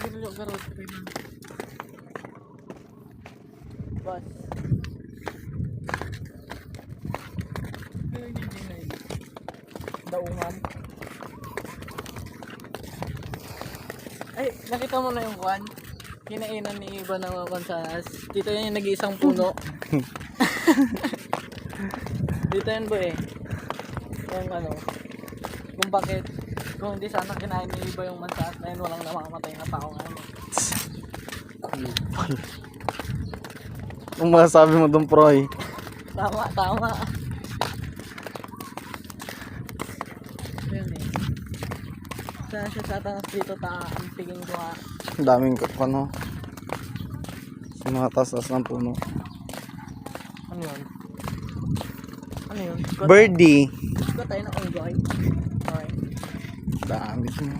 Silyo garot. Bas. Daungan. Ay, nakita mo na yung kwan? Kinainan ni iba ng mga konsanas. Dito yan yung nag-iisang puno. Dito yan bo eh. Yung ano, kung bakit, kung hindi sana kinain ni iba yung mansanas na yun, walang namamatay na tao nga. Kupal. Ang masasabi mo doon, Proy? Tama, tama. Yun eh. Sana siya sa taas dito ang tingin ko ha. Ang daming ano. Sa mga taas-taas ng puno. Ano yun? Ano yun? Birdie. Ko tayo na unggoy. Okay. Dami mo.